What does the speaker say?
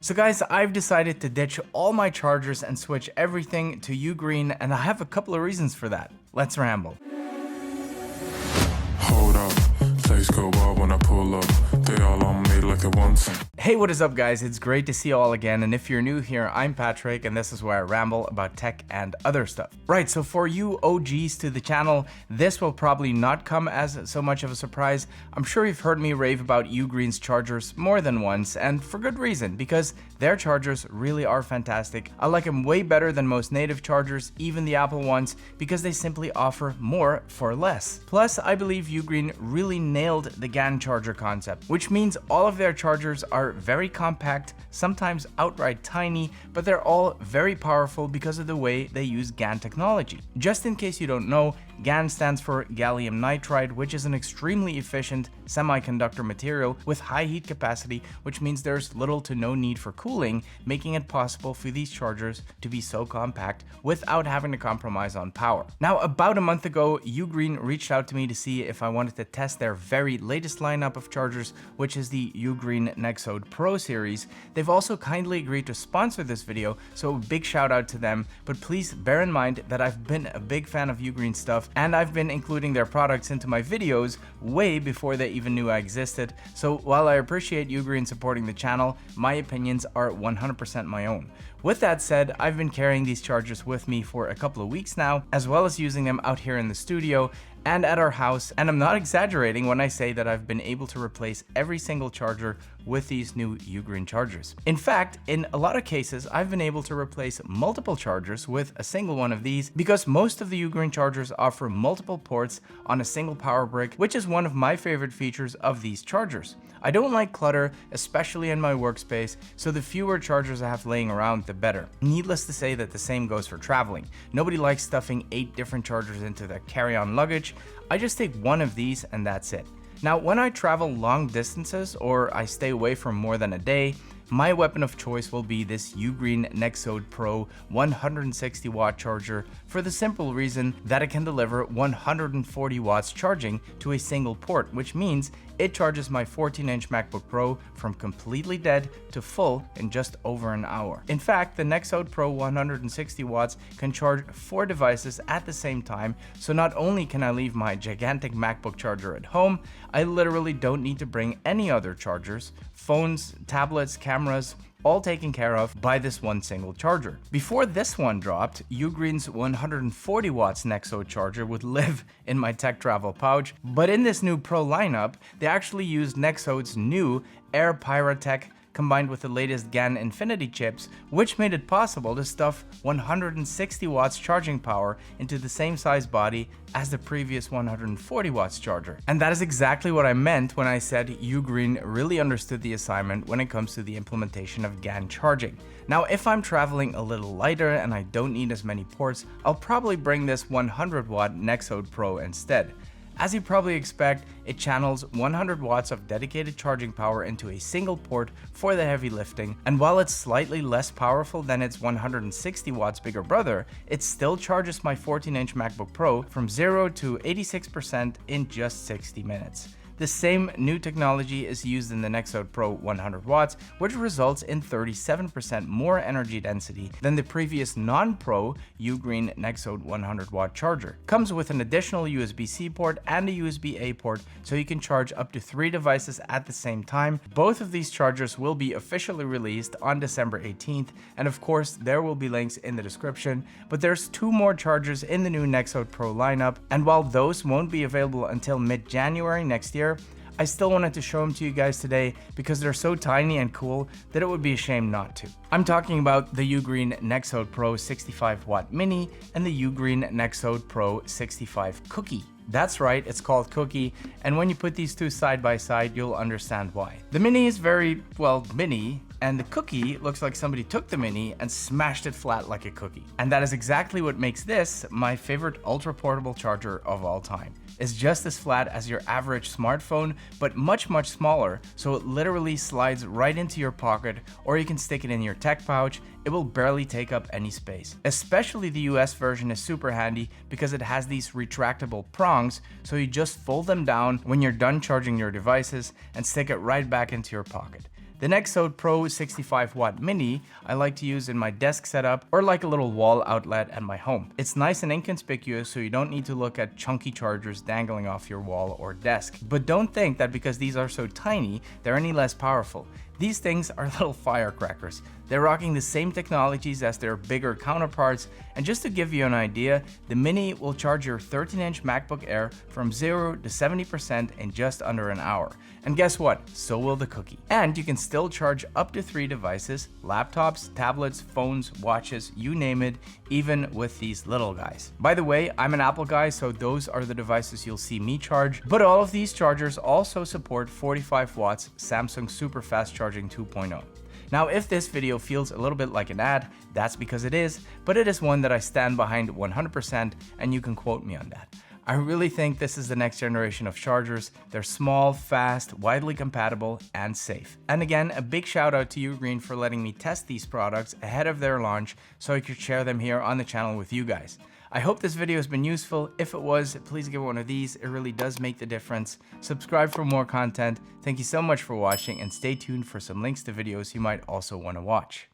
So guys, I've decided to ditch all my chargers and switch everything to Ugreen, and I have a couple of reasons for that. Let's ramble. Hold up, place go wild when I pull up. They all on me like it wants. Hey, what is up guys? It's great to see you all again, and if you're new here, I'm Patrick and this is where I ramble about tech and other stuff. Right, so for you OGs to the channel, this will probably not come as so much of a surprise. I'm sure you've heard me rave about Ugreen's chargers more than once, and for good reason, because their chargers really are fantastic. I like them way better than most native chargers, even the Apple ones, because they simply offer more for less. Plus, I believe Ugreen really nailed the GAN charger concept, which means all of their chargers are very compact, sometimes outright tiny, but they're all very powerful because of the way they use GAN technology. Just in case you don't know, GAN stands for gallium nitride, which is an extremely efficient semiconductor material with high heat capacity, which means there's little to no need for cooling, making it possible for these chargers to be so compact without having to compromise on power. Now, about a month ago, Ugreen reached out to me to see if I wanted to test their very latest lineup of chargers, which is the Ugreen Nexode Pro series. They've also kindly agreed to sponsor this video, so a big shout out to them, but please bear in mind that I've been a big fan of Ugreen stuff, and I've been including their products into my videos way before they even knew I existed. So while I appreciate Ugreen supporting the channel, my opinions are 100% my own. With that said, I've been carrying these chargers with me for a couple of weeks now, as well as using them out here in the studio and at our house, and I'm not exaggerating when I say that I've been able to replace every single charger with these new Ugreen chargers. In fact, in a lot of cases, I've been able to replace multiple chargers with a single one of these because most of the Ugreen chargers offer multiple ports on a single power brick, which is one of my favorite features of these chargers. I don't like clutter, especially in my workspace, so the fewer chargers I have laying around, the better. Needless to say that the same goes for traveling. Nobody likes stuffing 8 different chargers into their carry-on luggage. I just take one of these and that's it. Now, when I travel long distances or I stay away for more than a day, my weapon of choice will be this Ugreen Nexode Pro 160 watt charger for the simple reason that it can deliver 140 watts charging to a single port, which means it charges my 14-inch MacBook Pro from completely dead to full in just over an hour. In fact, the Nexode Pro 160 watts can charge 4 devices at the same time, so not only can I leave my gigantic MacBook charger at home, I literally don't need to bring any other chargers, phones, tablets, cameras, all taken care of by this one single charger. Before this one dropped, Ugreen's 140 watts Nexode charger would live in my tech travel pouch, but in this new Pro lineup, they actually used Nexode's new Air Pyratech combined with the latest GAN Infinity chips, which made it possible to stuff 160 watts charging power into the same size body as the previous 140 watts charger. And that is exactly what I meant when I said Ugreen really understood the assignment when it comes to the implementation of GAN charging. Now, if I'm traveling a little lighter and I don't need as many ports, I'll probably bring this 100 watt Nexode Pro instead. As you probably expect, it channels 100 watts of dedicated charging power into a single port for the heavy lifting, and while it's slightly less powerful than its 160 watts bigger brother, it still charges my 14-inch MacBook Pro from 0 to 86% in just 60 minutes. The same new technology is used in the Nexode Pro 100 watts, which results in 37% more energy density than the previous non-Pro Ugreen Nexode 100 watt charger. Comes with an additional USB-C port and a USB-A port, so you can charge up to 3 devices at the same time. Both of these chargers will be officially released on December 18th, and of course there will be links in the description, but there's 2 more chargers in the new Nexode Pro lineup, and while those won't be available until mid-January next year, I still wanted to show them to you guys today because they're so tiny and cool that it would be a shame not to. I'm talking about the Ugreen Nexode Pro 65 watt mini and the Ugreen Nexode Pro 65 Cookie. That's right, it's called Cookie, and when you put these two side by side, you'll understand why. The mini is very, well, mini, and the Cookie looks like somebody took the mini and smashed it flat like a cookie. And that is exactly what makes this my favorite ultra portable charger of all time. It's just as flat as your average smartphone, but much smaller, so it literally slides right into your pocket, or you can stick it in your tech pouch. It will barely take up any space. Especially the US version is super handy because it has these retractable prongs, so you just fold them down when you're done charging your devices and stick it right back into your pocket. The Nexode Pro 65 watt mini I like to use in my desk setup or like a little wall outlet at my home. It's nice and inconspicuous, so you don't need to look at chunky chargers dangling off your wall or desk. But don't think that because these are so tiny, they're any less powerful. These things are little firecrackers. They're rocking the same technologies as their bigger counterparts, and just to give you an idea, the Mini will charge your 13-inch MacBook Air from 0 to 70% in just under an hour. And guess what? So will the Cookie. And you can still charge up to 3 devices: laptops, tablets, phones, watches, you name it, even with these little guys. By the way, I'm an Apple guy, so those are the devices you'll see me charge, but all of these chargers also support 45 watts Samsung Super Fast Charging 2.0. Now, if this video feels a little bit like an ad, that's because it is, but it is one that I stand behind 100%, and you can quote me on that. I really think this is the next generation of chargers. They're small, fast, widely compatible, and safe. And again, a big shout out to Ugreen for letting me test these products ahead of their launch so I could share them here on the channel with you guys. I hope this video has been useful. If it was, please give one of these. It really does make the difference. Subscribe for more content. Thank you so much for watching, and stay tuned for some links to videos you might also want to watch.